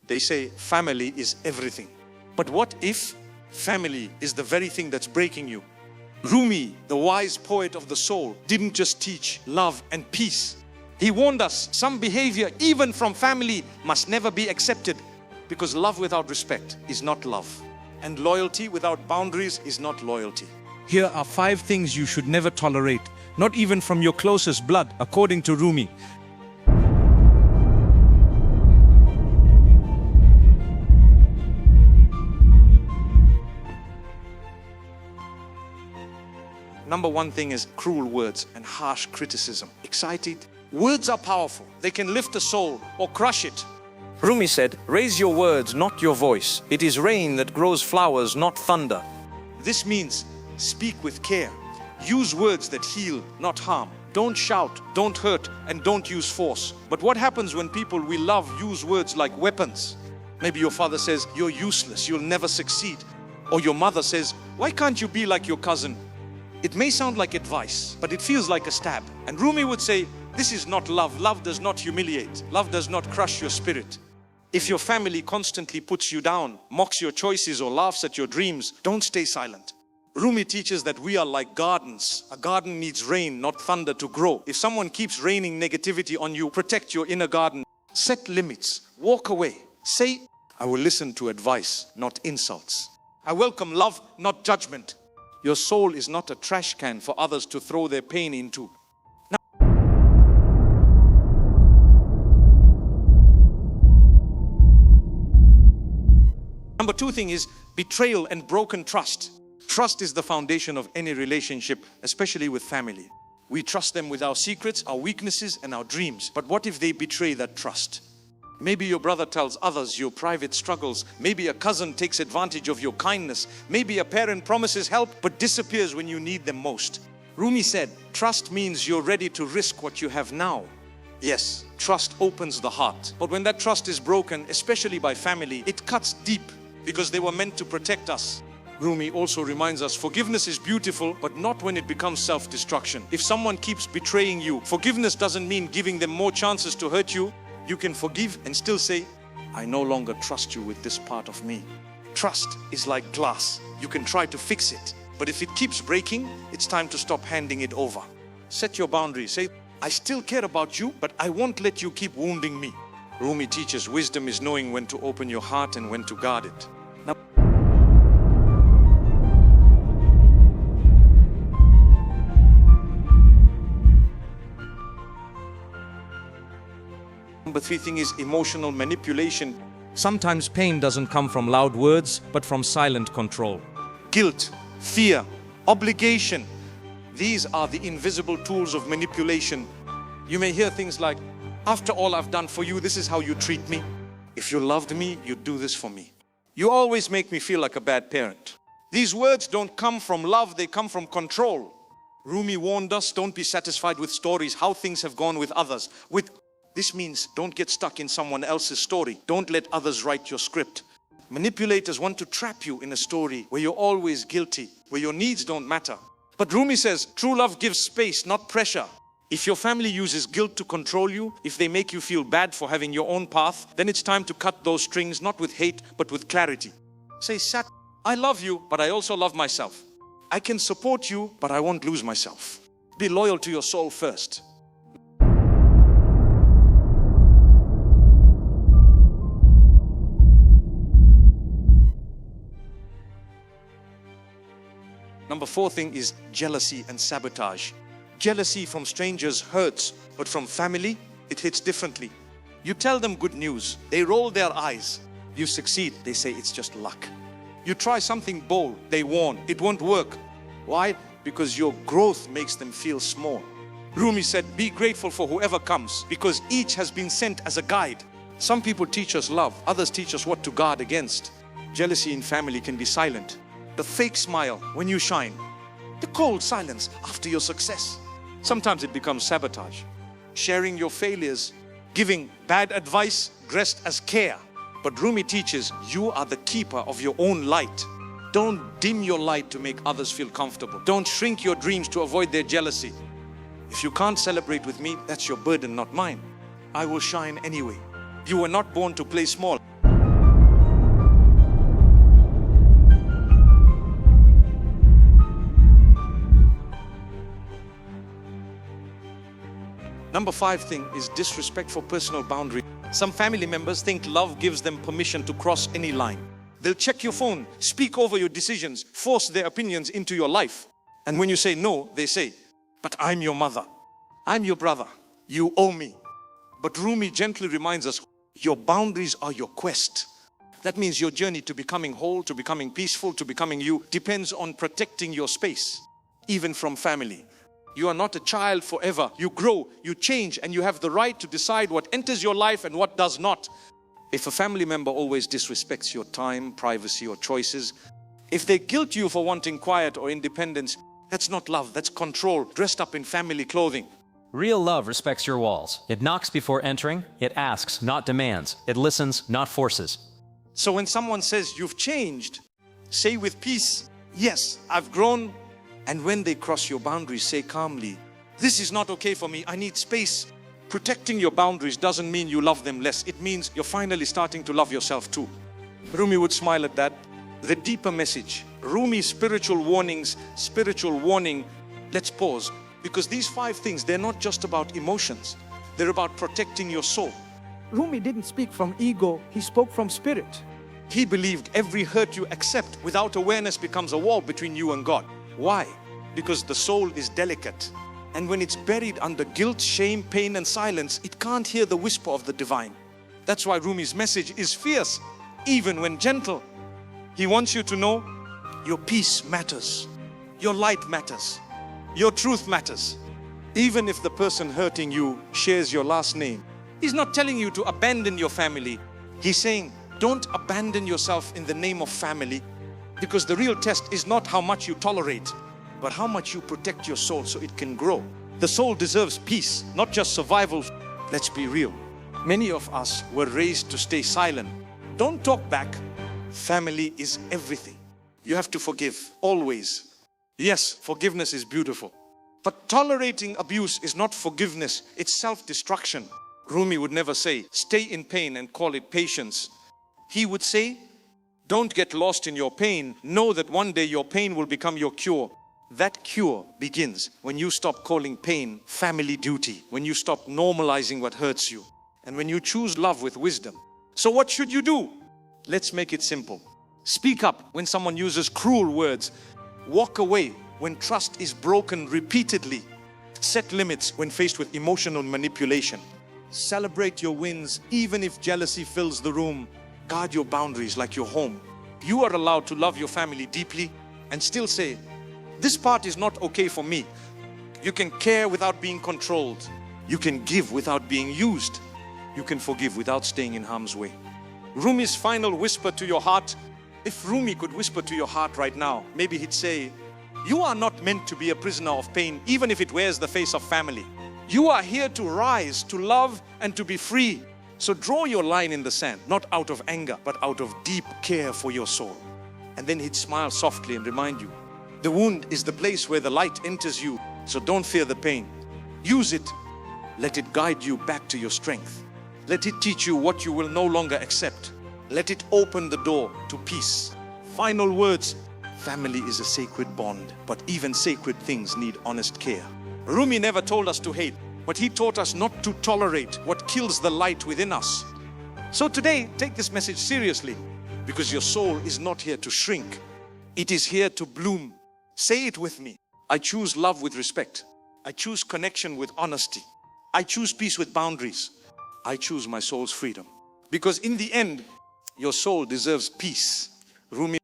They say family is everything. But what if family is the very thing that's breaking you? Rumi, the wise poet of the soul, didn't just teach love and peace. He warned us some behavior, even from family, must never be accepted, because love without respect is not love, and loyalty without boundaries is not loyalty. Here are 5 things you should never tolerate, not even from your closest blood, according to Rumi. Number 1 thing is cruel words and harsh criticism. Excited? Words are powerful. They can lift a soul or crush it. Rumi said, "Raise your words, not your voice. It is rain that grows flowers, not thunder." This means speak with care. Use words that heal, not harm. Don't shout, don't hurt, and don't use force. But what happens when people we love use words like weapons? Maybe your father says, "You're useless, you'll never succeed." Or your mother says, "Why can't you be like your cousin?" It may sound like advice, but it feels like a stab. And Rumi would say, this is not love. Love does not humiliate. Love does not crush your spirit. If your family constantly puts you down, mocks your choices, or laughs at your dreams, don't stay silent. Rumi teaches that we are like gardens. A garden needs rain, not thunder, to grow. If someone keeps raining negativity on you, protect your inner garden. Set limits. Walk away. Say, "I will listen to advice, not insults. I welcome love, not judgment." Your soul is not a trash can for others to throw their pain into. Number 2 thing is betrayal and broken trust. Trust is the foundation of any relationship, especially with family. We trust them with our secrets, our weaknesses, and our dreams. But what if they betray that trust? Maybe your brother tells others your private struggles. Maybe a cousin takes advantage of your kindness. Maybe a parent promises help but disappears when you need them most. Rumi said, trust means you're ready to risk what you have now. Yes, trust opens the heart. But when that trust is broken, especially by family, it cuts deep because they were meant to protect us. Rumi also reminds us forgiveness is beautiful, but not when it becomes self-destruction. If someone keeps betraying you, forgiveness doesn't mean giving them more chances to hurt you. You can forgive and still say, "I no longer trust you with this part of me." Trust is like glass. You can try to fix it, but if it keeps breaking, it's time to stop handing it over. Set your boundaries. Say, "I still care about you, but I won't let you keep wounding me." Rumi teaches wisdom is knowing when to open your heart and when to guard it. Number 3 thing is emotional manipulation. Sometimes pain doesn't come from loud words, but from silent control. Guilt, fear, obligation. These are the invisible tools of manipulation. You may hear things like, "After all I've done for you, this is how you treat me. If you loved me, you'd do this for me. You always make me feel like a bad parent." These words don't come from love, they come from control. Rumi warned us, don't be satisfied with stories, how things have gone with others. This means don't get stuck in someone else's story. Don't let others write your script. Manipulators want to trap you in a story where you're always guilty, where your needs don't matter. But Rumi says, true love gives space, not pressure. If your family uses guilt to control you, if they make you feel bad for having your own path, then it's time to cut those strings, not with hate, but with clarity. Say, "Sat, I love you, but I also love myself. I can support you, but I won't lose myself." Be loyal to your soul first. Number 4 thing is jealousy and sabotage. Jealousy from strangers hurts, but from family, it hits differently. You tell them good news, they roll their eyes. You succeed, they say it's just luck. You try something bold, they warn, it won't work. Why? Because your growth makes them feel small. Rumi said, be grateful for whoever comes, because each has been sent as a guide. Some people teach us love, others teach us what to guard against. Jealousy in family can be silent. The fake smile when you shine. The cold silence after your success. Sometimes it becomes sabotage. Sharing your failures, giving bad advice dressed as care. But Rumi teaches you are the keeper of your own light. Don't dim your light to make others feel comfortable. Don't shrink your dreams to avoid their jealousy. If you can't celebrate with me, that's your burden, not mine. I will shine anyway. You were not born to play small. Number 5 thing is disrespect for personal boundary. Some family members think love gives them permission to cross any line. They'll check your phone, speak over your decisions, force their opinions into your life. And when you say no, they say, but I'm your mother. I'm your brother. You owe me. But Rumi gently reminds us, your boundaries are your quest. That means your journey to becoming whole, to becoming peaceful, to becoming you, depends on protecting your space, even from family. You are not a child forever. You grow, you change, and you have the right to decide what enters your life and what does not. If a family member always disrespects your time, privacy, or choices, if they guilt you for wanting quiet or independence, that's not love, that's control, dressed up in family clothing. Real love respects your walls. It knocks before entering. It asks, not demands. It listens, not forces. So when someone says, you've changed, say with peace, yes, I've grown. And when they cross your boundaries, say calmly, this is not okay for me, I need space. Protecting your boundaries doesn't mean you love them less. It means you're finally starting to love yourself too. Rumi would smile at that. The deeper message, Rumi's spiritual warnings, spiritual warning. Let's pause, because these 5 things, they're not just about emotions. They're about protecting your soul. Rumi didn't speak from ego, he spoke from spirit. He believed every hurt you accept without awareness becomes a wall between you and God. Why? Because the soul is delicate. And when it's buried under guilt, shame, pain, and silence, it can't hear the whisper of the divine. That's why Rumi's message is fierce, even when gentle. He wants you to know your peace matters, your light matters, your truth matters. Even if the person hurting you shares your last name, he's not telling you to abandon your family. He's saying, don't abandon yourself in the name of family, because the real test is not how much you tolerate, but how much you protect your soul so it can grow. The soul deserves peace, not just survival. Let's be real. Many of us were raised to stay silent. Don't talk back. Family is everything. You have to forgive, always. Yes, forgiveness is beautiful. But tolerating abuse is not forgiveness, it's self-destruction. Rumi would never say, stay in pain and call it patience. He would say, don't get lost in your pain. Know that one day your pain will become your cure. That cure begins when you stop calling pain family duty, when you stop normalizing what hurts you, and when you choose love with wisdom. So what should you do? Let's make it simple. Speak up when someone uses cruel words. Walk away when trust is broken repeatedly. Set limits when faced with emotional manipulation. Celebrate your wins even if jealousy fills the room. Guard your boundaries like your home. You are allowed to love your family deeply and still say, this part is not okay for me. You can care without being controlled. You can give without being used. You can forgive without staying in harm's way. Rumi's final whisper to your heart. If Rumi could whisper to your heart right now, maybe he'd say, you are not meant to be a prisoner of pain, even if it wears the face of family. You are here to rise, to love, and to be free. So draw your line in the sand, not out of anger, but out of deep care for your soul. And then he'd smile softly and remind you, the wound is the place where the light enters you, so don't fear the pain. Use it. Let it guide you back to your strength. Let it teach you what you will no longer accept. Let it open the door to peace. Final words. Family is a sacred bond, but even sacred things need honest care. Rumi never told us to hate, but he taught us not to tolerate what kills the light within us. So today, take this message seriously, because your soul is not here to shrink. It is here to bloom. Say it with me. I choose love with respect. I choose connection with honesty. I choose peace with boundaries. I choose my soul's freedom. Because in the end, your soul deserves peace. Rumi